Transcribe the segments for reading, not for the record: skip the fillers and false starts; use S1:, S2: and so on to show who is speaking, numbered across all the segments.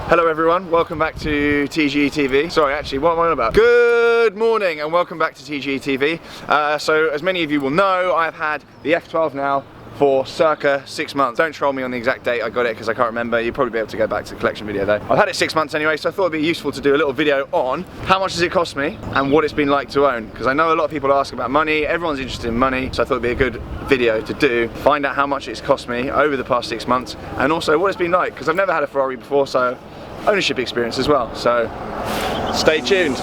S1: Hello everyone, welcome back to TGE TV. Sorry, actually, what am I on about? Good morning and welcome back to TGE TV. So as many of you will know, I've had the F12 now for circa 6 months. Don't troll me on the exact date I got it because I can't remember. You'll probably be able to go back to the collection video though. I've had it 6 months anyway, so I thought it'd be useful to do a little video on how much does it cost me and what it's been like to own. Because I know a lot of people ask about money, everyone's interested in money, so I thought it'd be a good video to do. Find out how much it's cost me over the past 6 months and also what it's been like, because I've never had a Ferrari before, so ownership experience as well. So stay tuned.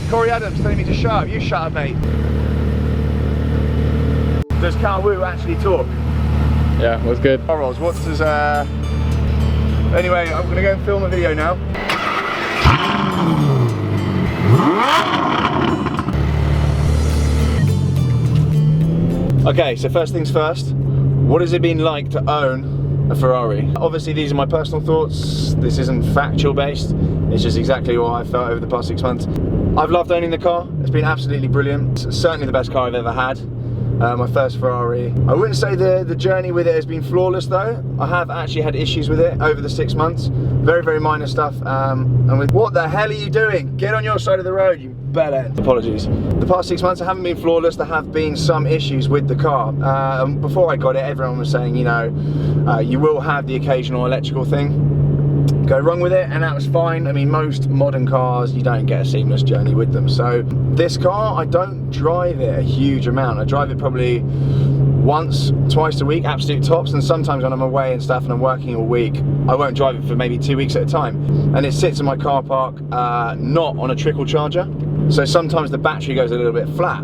S1: Corey Adams telling me to shut up. You shut up, mate. Does Car Woo actually talk?
S2: Yeah, was good.
S1: Morals, what does Anyway, I'm gonna go and film a video now. Okay, so first things first, what has it been like to own a Ferrari? Obviously these are my personal thoughts, this isn't factual based, it's just exactly what I've felt over the past 6 months. I've loved owning the car, it's been absolutely brilliant, it's certainly the best car I've ever had. My first Ferrari. I wouldn't say the journey with it has been flawless though. I have actually had issues with it over the 6 months, very minor stuff, and with what the hell are you doing? Get on your side of the road, you bellend. Apologies. The past 6 months haven't been flawless, there have been some issues with the car. Before I got it, everyone was saying, you know, you will have the occasional electrical thing go wrong with it, and that was fine. I mean, most modern cars, you don't get a seamless journey with them. So this car, I don't drive it a huge amount. I drive it probably once, twice a week, absolute tops, and sometimes when I'm away and stuff and I'm working all week, I won't drive it for maybe 2 weeks at a time. And it sits in my car park, not on a trickle charger. So sometimes the battery goes a little bit flat.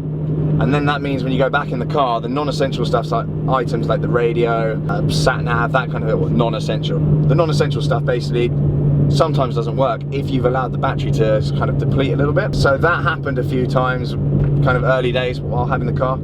S1: And then that means when you go back in the car, the non-essential stuff, like items like the radio, sat-nav, that kind of non-essential. The non-essential stuff basically sometimes doesn't work if you've allowed the battery to kind of deplete a little bit. So that happened a few times, kind of early days while having the car.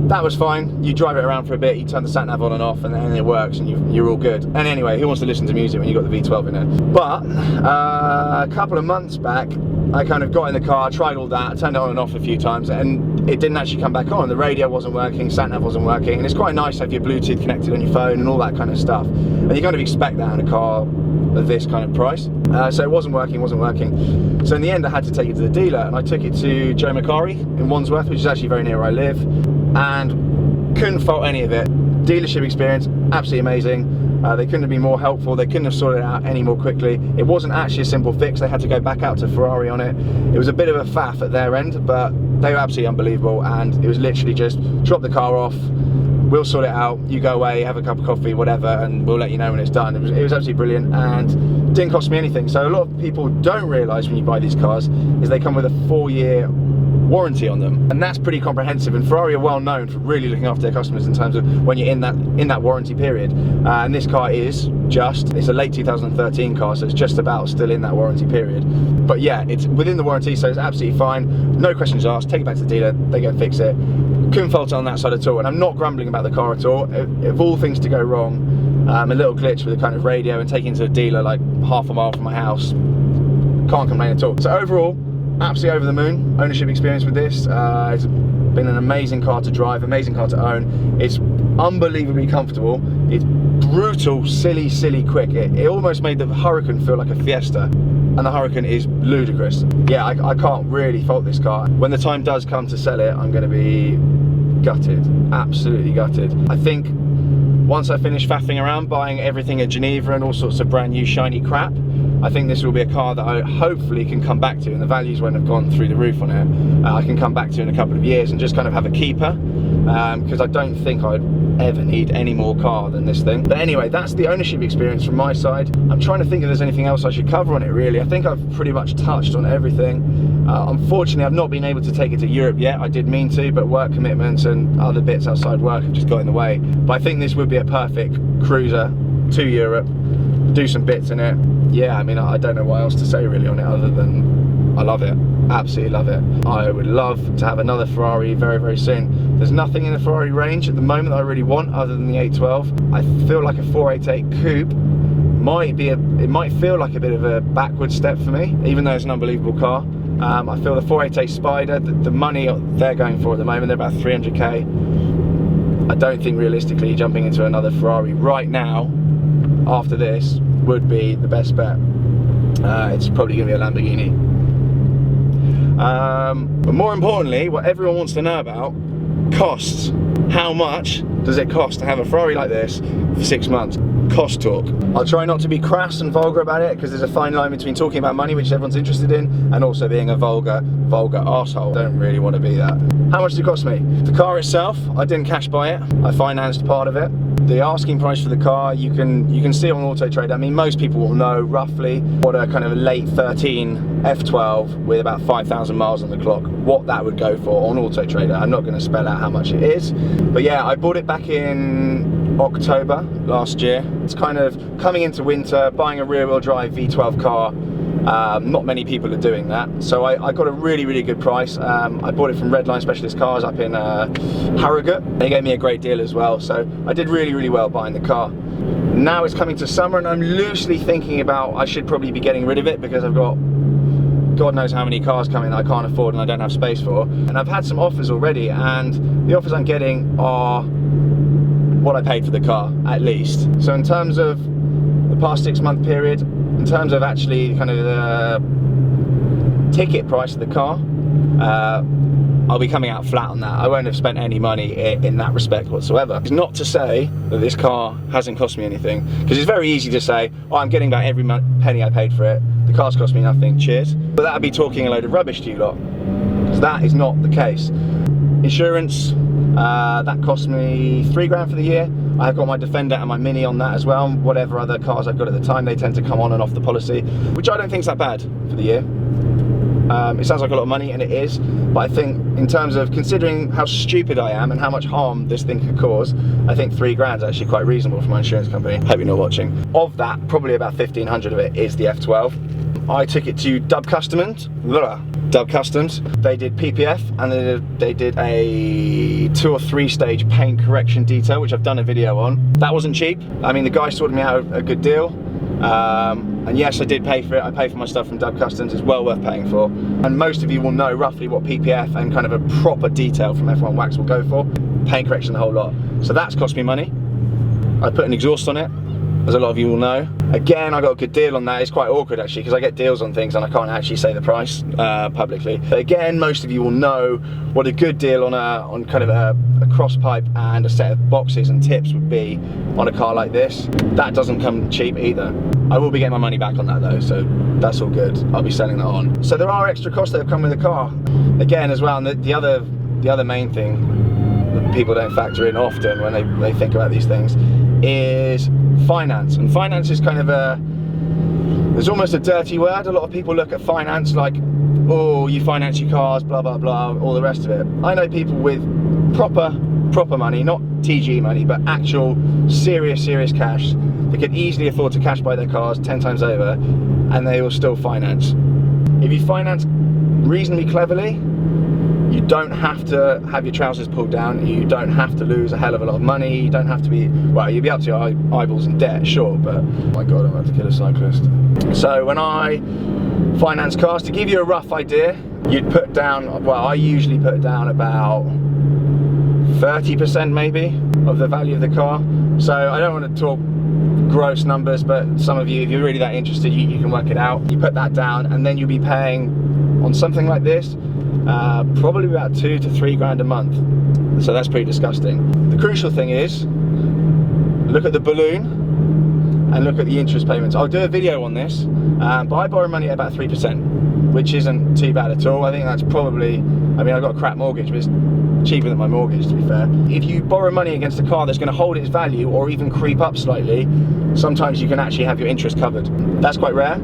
S1: That was fine. You drive it around for a bit, you turn the sat-nav on and off, and then it works and you're all good. And anyway, who wants to listen to music when you've got the V12 in it? But a couple of months back, I kind of got in the car, tried all that, turned it on and off a few times, and it didn't actually come back on. The radio wasn't working, sat-nav wasn't working, and it's quite nice to have your Bluetooth connected on your phone and all that kind of stuff. And you kind of expect that in a car of this kind of price. So it wasn't working. So in the end, I had to take it to the dealer, and I took it to Joe Macari in Wandsworth, which is actually very near where I live, and couldn't fault any of it. Dealership experience, absolutely amazing. They couldn't have been more helpful, they couldn't have sorted it out any more quickly. It wasn't actually a simple fix, they had to go back out to Ferrari on it. It was a bit of a faff at their end, but they were absolutely unbelievable, and it was literally just drop the car off, we'll sort it out, you go away, have a cup of coffee, whatever, and we'll let you know when it's done. It was absolutely brilliant and didn't cost me anything. So a lot of people don't realise when you buy these cars is they come with a 4-year warranty on them, and that's pretty comprehensive, and Ferrari are well known for really looking after their customers in terms of when you're in that warranty period, and this car is it's a late 2013 car, so it's just about still in that warranty period. But yeah, it's within the warranty, so it's absolutely fine, no questions asked. Take it back to the dealer, they go fix it. Couldn't fault it on that side at all, and I'm not grumbling about the car at all. If all things to go wrong, a little glitch with the kind of radio and taking it to a dealer like half a mile from my house, can't complain at all. So overall, absolutely over the moon ownership experience with this. It's been an amazing car to drive, amazing car to own. It's unbelievably comfortable. It's brutal, silly quick. It almost made the Hurricane feel like a Fiesta, and the Hurricane is ludicrous. Yeah, I can't really fault this car. When the time does come to sell it, I'm going to be gutted, absolutely gutted. I think once I finish faffing around buying everything at Geneva and all sorts of brand new shiny crap, I think this will be a car that I hopefully can come back to, and the values won't have gone through the roof on it. I can come back to in a couple of years and just kind of have a keeper because I don't think I'd ever need any more car than this thing. But anyway, that's the ownership experience from my side. I'm trying to think if there's anything else I should cover on it really. I think I've pretty much touched on everything. Unfortunately, I've not been able to take it to Europe yet. I did mean to, but work commitments and other bits outside work have just got in the way. But I think this would be a perfect cruiser to Europe, do some bits in it. Yeah, I mean, I don't know what else to say really on it other than I love it. Absolutely love it. I would love to have another Ferrari very, very soon. There's nothing in the Ferrari range at the moment that I really want other than the 812. I feel like a 488 coupe might feel like a bit of a backward step for me, even though it's an unbelievable car. I feel the 488 Spider, the money they're going for at the moment, they're about 300k. I don't think realistically jumping into another Ferrari right now after this would be the best bet. It's probably going to be a Lamborghini. But more importantly, what everyone wants to know about, costs. How much does it cost to have a Ferrari like this for 6 months? Cost talk. I'll try not to be crass and vulgar about it, because there's a fine line between talking about money, which everyone's interested in, and also being a vulgar arsehole. Don't really want to be that. How much did it cost me? The car itself, I didn't cash buy it. I financed part of it. The asking price for the car, you can see on Auto Trader. I mean, most people will know roughly what a kind of a late 13 F12 with about 5,000 miles on the clock, what that would go for on Auto Trader. I'm not going to spell out how much it is, but yeah, I bought it back in October last year. It's kind of coming into winter, buying a rear-wheel drive V12 car. Not many people are doing that, so I got a really, really good price. I bought it from Redline Specialist Cars up in Harrogate. They gave me a great deal as well, so I did really, really well buying the car. Now it's coming to summer and I'm loosely thinking about I should probably be getting rid of it, because I've got God knows how many cars coming that I can't afford and I don't have space for. And I've had some offers already, and the offers I'm getting are what I paid for the car, at least. So in terms of the past 6 month period, in terms of actually kind of the ticket price of the car, I'll be coming out flat on that. I won't have spent any money in that respect whatsoever. It's not to say that this car hasn't cost me anything, because it's very easy to say, oh, I'm getting back every penny I paid for it, the car's cost me nothing, cheers. But that'd be talking a load of rubbish to you lot, because that is not the case. Insurance, that cost me 3 grand for the year. I've got my Defender and my Mini on that as well, and whatever other cars I've got at the time, they tend to come on and off the policy, which I don't think is that bad for the year. It sounds like a lot of money, and it is, but I think in terms of considering how stupid I am and how much harm this thing could cause, I think 3 grand is actually quite reasonable for my insurance company. Hope you're not watching. Of that, probably about 1,500 of it is the F12. I took it to Dub Customs. They did PPF, and they did a 2 or 3 stage paint correction detail, which I've done a video on. That wasn't cheap. I mean, the guy sorted me out a good deal. And yes, I did pay for it. I pay for my stuff from Dub Customs. It's well worth paying for. And most of you will know roughly what PPF and kind of a proper detail from F1 Wax will go for. Paint correction, the whole lot. So that's cost me money. I put an exhaust on it, as a lot of you will know. Again, I got a good deal on that. It's quite awkward actually, because I get deals on things and I can't actually say the price publicly. But again, most of you will know what a good deal on kind of a cross pipe and a set of boxes and tips would be on a car like this. That doesn't come cheap either. I will be getting my money back on that though, so that's all good. I'll be selling that on. So there are extra costs that have come with the car. Again as well, and the other main thing that people don't factor in often when they think about these things is finance. And finance is kind of there's almost a dirty word. A lot of people look at finance like, oh, you finance your cars, blah, blah, blah, all the rest of it. I know people with proper money, not TG money, but actual serious cash. They could easily afford to cash buy their cars 10 times over, and they will still finance. If you finance reasonably cleverly, you don't have to have your trousers pulled down, you don't have to lose a hell of a lot of money, you don't have to be, well, you'll be up to your eyeballs in debt, sure, but oh my god, I'm about to kill a cyclist. So when I finance cars, to give you a rough idea, you'd put down, well, I usually put down about 30% maybe of the value of the car. So I don't want to talk gross numbers, but some of you, if you're really that interested, you can work it out. You put that down, and then you'll be paying on something like this probably about 2 to 3 grand a month. So that's pretty disgusting. The crucial thing is, look at the balloon and look at the interest payments. I'll do a video on this, but I borrow money at about 3%. which isn't too bad at all. I think that's probably, I mean, I've got a crap mortgage, but it's cheaper than my mortgage, to be fair. If you borrow money against a car that's going to hold its value or even creep up slightly, sometimes you can actually have your interest covered. That's quite rare.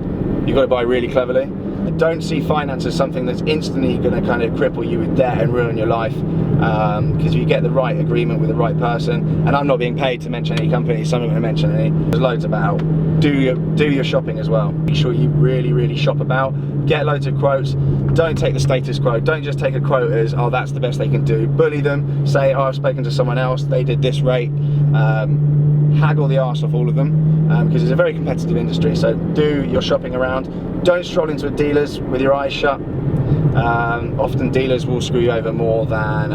S1: You've got to buy really cleverly. I don't see finance as something that's instantly going to kind of cripple you with debt and ruin your life, because you get the right agreement with the right person. And I'm not being paid to mention any companies, so I'm not going to mention any. There's loads about. Do your shopping as well. Make sure you really shop about. Get loads of quotes. Don't take the status quo. Don't just take a quote as, oh, that's the best they can do. Bully them. Say, oh, I've spoken to someone else. They did this rate. Haggle the arse off all of them, because it's a very competitive industry. So do your shopping around. Don't stroll into dealers with your eyes shut. Often dealers will screw you over more than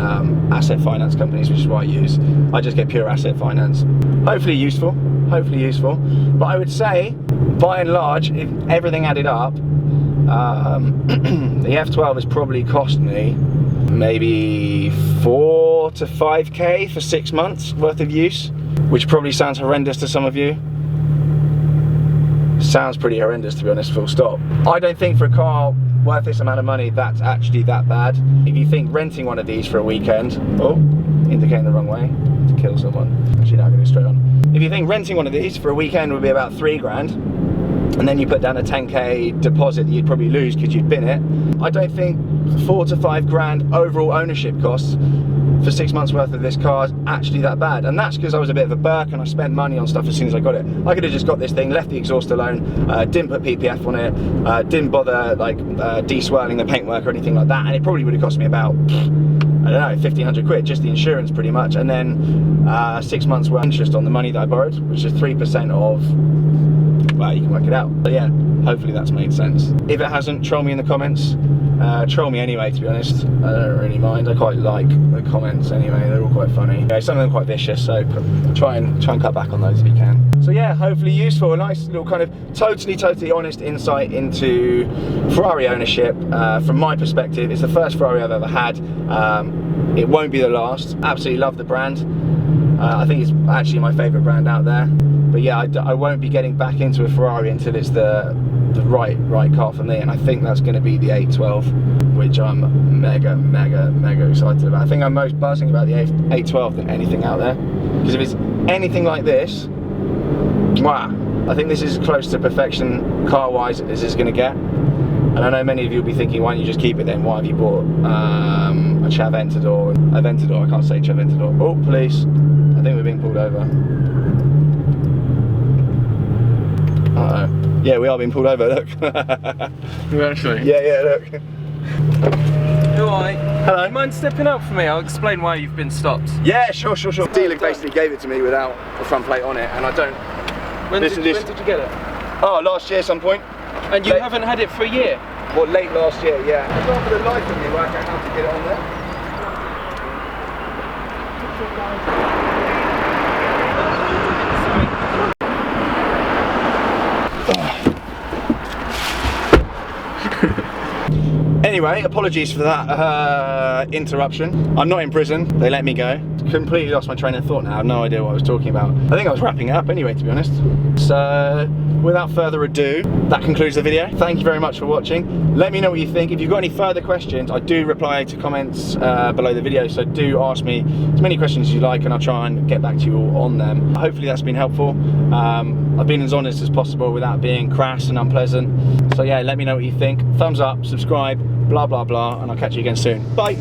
S1: asset finance companies, which is what I use. I just get pure asset finance. Hopefully useful, but I would say, by and large, if everything added up, the F12 has probably cost me maybe 4 to 5k for 6 months worth of use, which probably sounds horrendous to some of you. Sounds pretty horrendous, to be honest, full stop. I don't think for a car worth this amount of money that's actually that bad. If you think renting one of these for a weekend, oh, indicating the wrong way to kill someone. Actually, now I'm going to go straight on. If you think renting one of these for a weekend would be about 3 grand, and then you put down a 10k deposit that you'd probably lose because you'd bin it, I don't think 4 to 5 grand overall ownership costs for 6 months worth of this car is actually that bad. And that's because I was a bit of a Burke and I spent money on stuff as soon as I got it. I could have just got this thing, left the exhaust alone, didn't put PPF on it, didn't bother like de-swirling the paintwork or anything like that, and it probably would have cost me about, I don't know, 1,500 quid, just the insurance pretty much, and then 6 months worth of interest on the money that I borrowed, which is 3% of, well, you can work it out. But yeah, hopefully that's made sense. If it hasn't, troll me in the comments. Troll me anyway, to be honest. I don't really mind. I quite like the comments anyway. They're all quite funny. Okay, some of them quite vicious, so try and cut back on those if you can. So yeah, hopefully useful. A nice little kind of totally honest insight into Ferrari ownership. From my perspective, it's the first Ferrari I've ever had. It won't be the last. Absolutely love the brand. I think it's actually my favourite brand out there. But yeah, I won't be getting back into a Ferrari until it's the right car for me, and I think that's going to be the 812, which I'm mega excited about. I think I'm most buzzing about the 812 than anything out there, because if it's anything like this, wow, I think this is as close to perfection car-wise as it's going to get. And I know many of you will be thinking, why don't you just keep it then? Why have you bought a Aventador? I can't say Aventador. Oh, police! I think we're being pulled over. Uh-oh. Yeah, we are being pulled over, look.
S2: Actually?
S1: Yeah, look.
S3: You alright?
S1: Hello.
S3: Do you mind stepping out for me? I'll explain why you've been stopped.
S1: Yeah, sure. The dealer basically gave it to me without the front plate on it, and I don't...
S3: When did you get it?
S1: Oh, last year some point.
S3: And you haven't had it for a year?
S1: Well, late last year, yeah. I can't for the life of me work out how to get it on there. Anyway, apologies for that interruption. I'm not in prison, they let me go. Completely lost my train of thought now, I have no idea what I was talking about. I think I was wrapping it up anyway, to be honest. So, without further ado, that concludes the video. Thank you very much for watching. Let me know what you think. If you've got any further questions, I do reply to comments below the video, so do ask me as many questions as you like and I'll try and get back to you all on them. Hopefully that's been helpful. I've been as honest as possible without being crass and unpleasant. So yeah, let me know what you think. Thumbs up, subscribe, blah, and I'll catch you again soon. Bye.